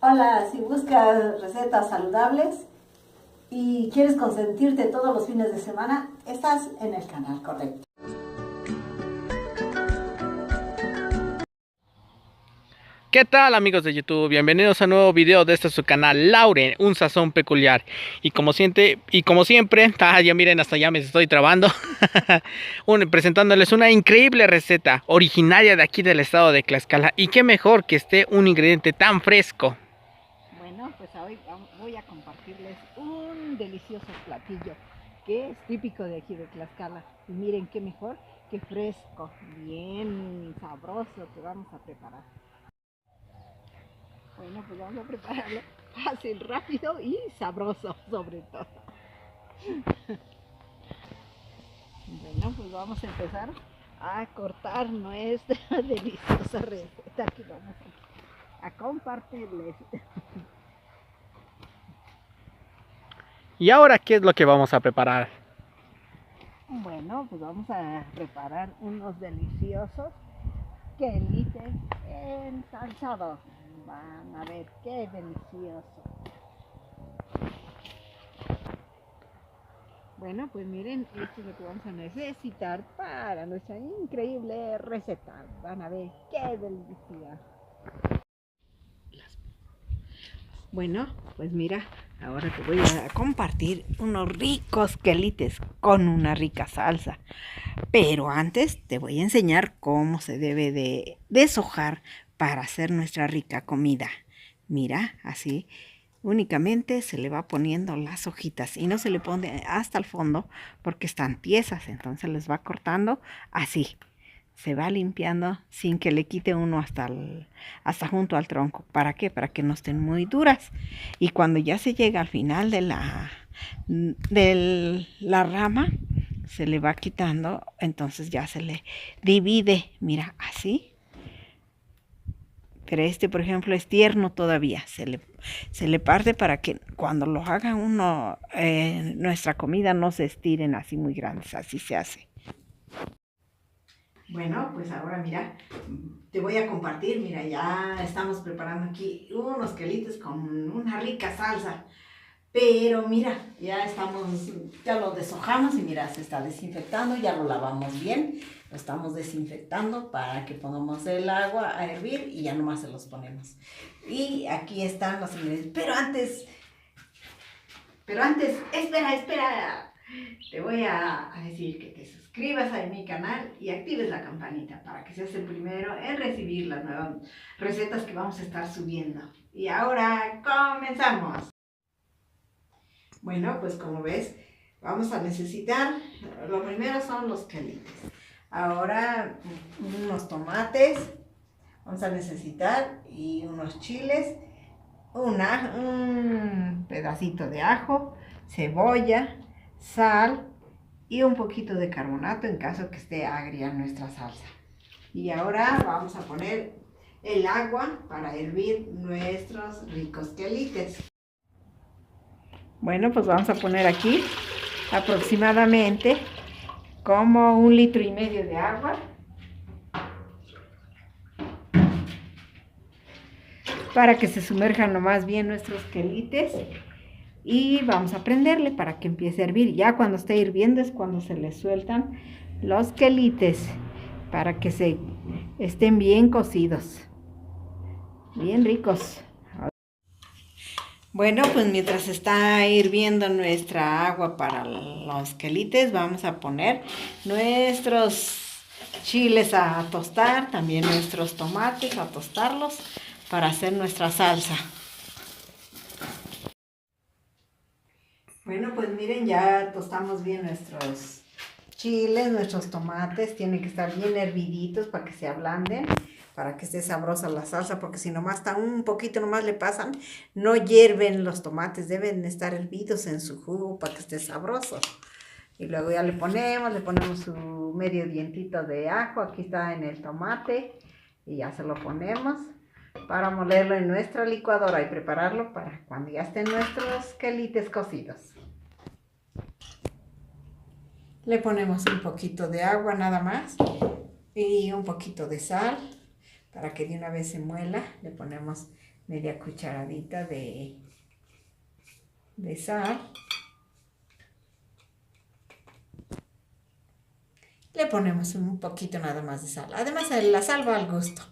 Hola, si buscas recetas saludables y quieres consentirte todos los fines de semana, estás en el canal correcto. ¿Qué tal, amigos de YouTube? Bienvenidos a un nuevo video de su canal Lauren, un sazón peculiar. Y como siempre, ya miren, hasta ya me estoy trabando. Presentándoles una increíble receta originaria de aquí del estado de Tlaxcala. Y qué mejor que esté un ingrediente tan fresco. Bueno, pues hoy voy a compartirles un delicioso platillo que es típico de aquí de Tlaxcala. Y miren qué mejor que fresco, bien sabroso que vamos a preparar. Bueno, pues vamos a prepararlo fácil, rápido y sabroso sobre todo. Bueno, pues vamos a empezar a cortar nuestra deliciosa receta que vamos a compartirles. ¿Y ahora qué es lo que vamos a preparar? Bueno, pues vamos a preparar unos deliciosos quelites ensalzados. Van a ver qué delicioso. Bueno, pues miren, esto es lo que vamos a necesitar para nuestra increíble receta. Van a ver qué delicia. Bueno, pues mira, ahora te voy a compartir unos ricos quelites con una rica salsa. Pero antes te voy a enseñar cómo se debe de deshojar para hacer nuestra rica comida. Mira, así únicamente se le va poniendo las hojitas y no se le pone hasta el fondo porque están tiesas, entonces les va cortando así. Se va limpiando sin que le quite uno hasta junto al tronco. ¿Para qué? Para que no estén muy duras. Y cuando ya se llega al final de la rama, se le va quitando, entonces ya se le divide, mira, así. Pero este, por ejemplo, es tierno todavía, se le parte para que cuando lo haga uno, nuestra comida no se estiren así muy grandes, así se hace. Bueno, pues ahora mira, te voy a compartir, mira, ya estamos preparando aquí unos quelites con una rica salsa. Pero mira, ya lo deshojamos y mira, se está desinfectando, ya lo lavamos bien, lo estamos desinfectando para que pongamos el agua a hervir y ya nomás se los ponemos. Y aquí están los ingredientes, espera, te voy a decir que te suscribas a mi canal y actives la campanita para que seas el primero en recibir las nuevas recetas que vamos a estar subiendo. Y ahora comenzamos. Bueno, pues como ves, vamos a necesitar, lo primero son los quelites. Ahora unos tomates, vamos a necesitar, y unos chiles, un pedacito de ajo, cebolla, sal y un poquito de carbonato en caso que esté agria nuestra salsa. Y ahora vamos a poner el agua para hervir nuestros ricos quelites. Bueno, pues vamos a poner aquí aproximadamente como 1,5 litros de agua. Para que se sumerjan lo más bien nuestros quelites. Y vamos a prenderle para que empiece a hervir. Ya cuando esté hirviendo es cuando se les sueltan los quelites. Para que se estén bien cocidos. Bien ricos. Bueno, pues mientras está hirviendo nuestra agua para los quelites, vamos a poner nuestros chiles a tostar, también nuestros tomates a tostarlos para hacer nuestra salsa. Bueno, pues miren, ya tostamos bien nuestros chiles, nuestros tomates, tienen que estar bien herviditos para que se ablanden, para que esté sabrosa la salsa, porque si nomás está un poquito nomás le pasan, no hierven los tomates, deben estar hervidos en su jugo para que esté sabroso. Y luego ya le ponemos su medio dientito de ajo, aquí está en el tomate, y ya se lo ponemos para molerlo en nuestra licuadora y prepararlo para cuando ya estén nuestros quelites cocidos. Le ponemos un poquito de agua nada más y un poquito de sal para que de una vez se muela. Le ponemos media cucharadita de sal. Le ponemos un poquito nada más de sal. Además, la sal va al gusto.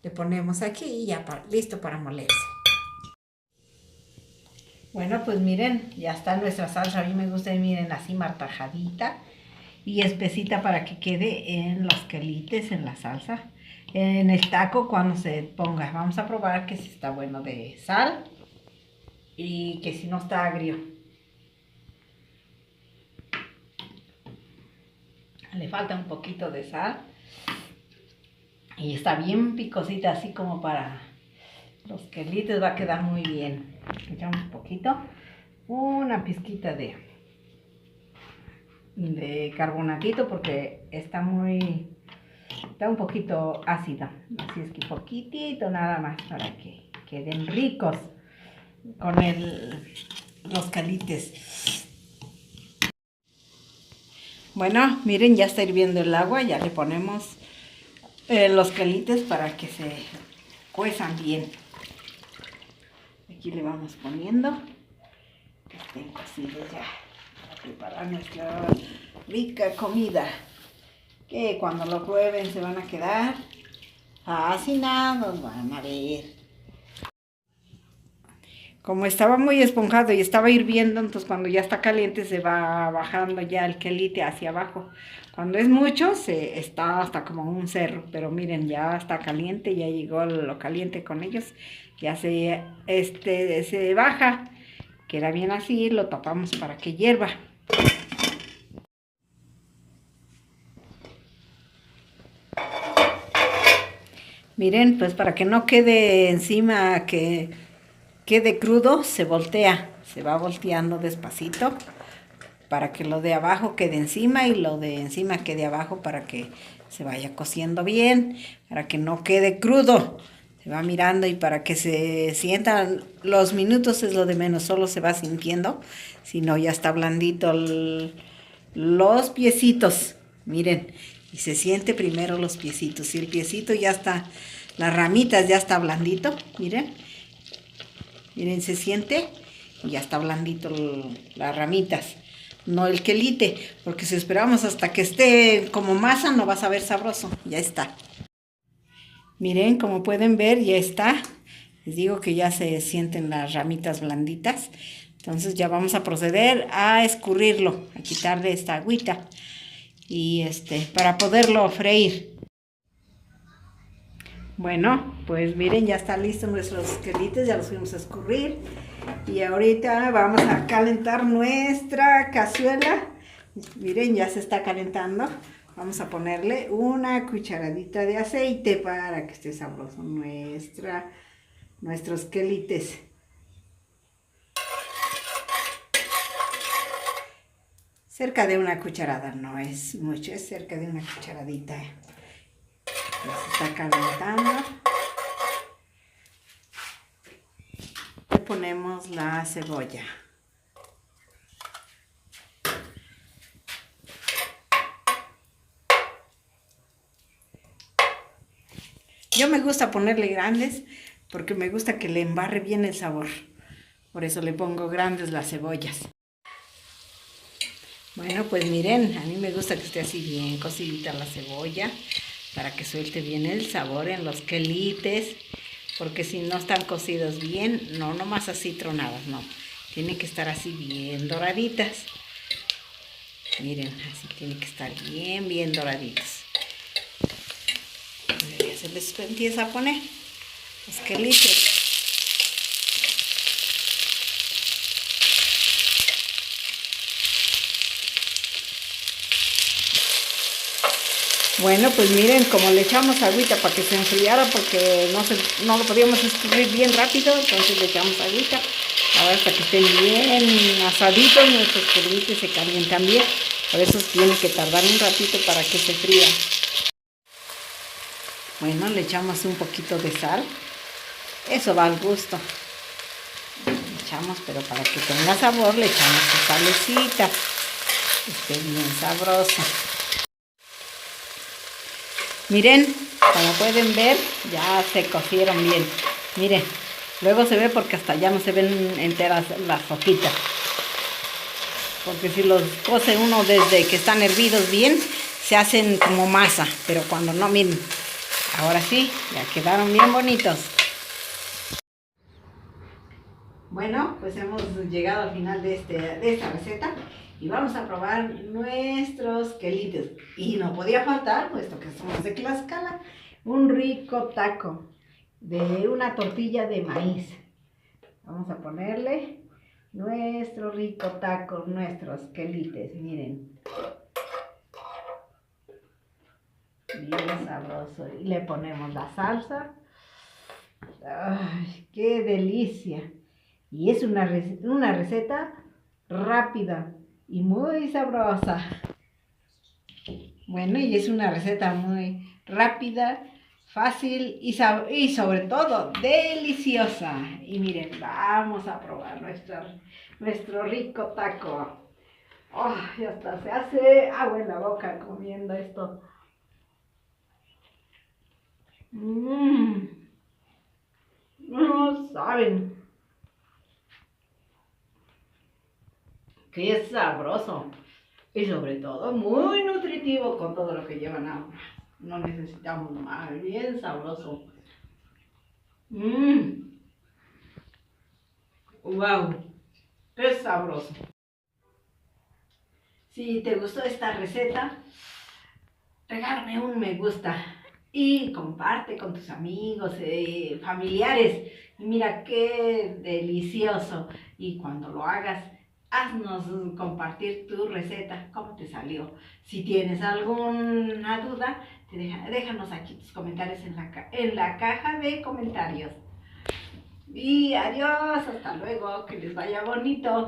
Le ponemos aquí y ya listo para molerse. Bueno, pues miren, ya está nuestra salsa. A mí me gusta, miren, así martajadita y espesita para que quede en los quelites, en la salsa. En el taco cuando se ponga. Vamos a probar que si está bueno de sal y que si no está agrio. Le falta un poquito de sal. Y está bien picosita, así como para los quelites va a quedar muy bien. Echamos un poquito, una pizquita de carbonatito porque está un poquito ácida. Así es que poquitito nada más para que queden ricos con los quelites. Bueno, miren, ya está hirviendo el agua, ya le ponemos los quelites para que se cuezan bien. Aquí le vamos poniendo que estén cocidos ya para preparar nuestra rica comida, que cuando lo prueben se van a quedar fascinados, van a ver. Como estaba muy esponjado y estaba hirviendo, entonces cuando ya está caliente se va bajando ya el quelite hacia abajo. Cuando es mucho, está hasta como un cerro, pero miren, ya está caliente, ya llegó lo caliente con ellos. Ya se baja, queda bien así, lo tapamos para que hierva. Miren, pues para que no quede encima, que quede crudo, se voltea, se va volteando despacito para que lo de abajo quede encima y lo de encima quede abajo para que se vaya cociendo bien, para que no quede crudo. Se va mirando y para que se sientan los minutos es lo de menos, solo se va sintiendo, si no ya está blandito los piecitos, miren, y se siente primero los piecitos, si el piecito ya está, las ramitas ya está blandito, miren, se siente y ya está blandito las ramitas, no el quelite, porque si esperamos hasta que esté como masa no va a saber sabroso, ya está. Miren, como pueden ver, ya está. Les digo que ya se sienten las ramitas blanditas. Entonces ya vamos a proceder a escurrirlo, a quitarle esta agüita y para poderlo freír. Bueno, pues miren, ya están listos nuestros quelites, ya los fuimos a escurrir. Y ahorita vamos a calentar nuestra cazuela. Miren, ya se está calentando. Vamos a ponerle una cucharadita de aceite para que esté sabroso nuestros quelites. Cerca de una cucharada, no es mucho, es cerca de una cucharadita. Ya se está calentando. Le ponemos la cebolla. Yo me gusta ponerle grandes porque me gusta que le embarre bien el sabor. Por eso le pongo grandes las cebollas. Bueno, pues miren, a mí me gusta que esté así bien cocidita la cebolla para que suelte bien el sabor en los quelites. Porque si no están cocidos bien, no nomás así tronadas, no. Tienen que estar así bien doraditas. Miren, así tienen que estar bien doraditas. Ya se les empieza a poner los quelites. Bueno, pues miren, como le echamos agüita para que se enfriara, porque no lo podíamos escurrir bien rápido, entonces le echamos agüita. Ahora hasta que estén bien asaditos, nuestros quelites se calientan bien. Por eso tiene que tardar un ratito para que se frían. Bueno, le echamos un poquito de sal. Eso va al gusto. Le echamos, pero para que tenga sabor, le echamos su salecita. Que esté bien sabrosa. Miren, como pueden ver, ya se cocieron bien. Miren, Luego se ve porque hasta ya no se ven enteras las hojitas. Porque si los cose uno desde que están hervidos bien, se hacen como masa. Pero cuando no, miren, ahora sí, ya quedaron bien bonitos. Bueno, pues hemos llegado al final de esta receta. Y vamos a probar nuestros quelites. Y no podía faltar, puesto que somos de Tlaxcala, un rico taco de una tortilla de maíz. Vamos a ponerle nuestro rico taco, nuestros quelites, miren. Bien sabroso. Y le ponemos la salsa. ¡Ay, qué delicia! Y es una receta rápida y muy sabrosa. Bueno, y es una receta muy rápida, fácil y sobre todo deliciosa. Y miren, vamos a probar nuestro rico taco. Oh, y hasta se hace agua en la boca comiendo esto. No saben. Qué sabroso. Y sobre todo muy nutritivo con todo lo que llevan ahora. No necesitamos más, bien sabroso. Wow, qué sabroso. Si te gustó esta receta, regálame un me gusta y comparte con tus amigos, familiares. Y mira qué delicioso. Y cuando lo hagas, haznos compartir tu receta, cómo te salió. Si tienes alguna duda, déjanos aquí tus comentarios en la caja de comentarios. Y adiós, hasta luego, que les vaya bonito.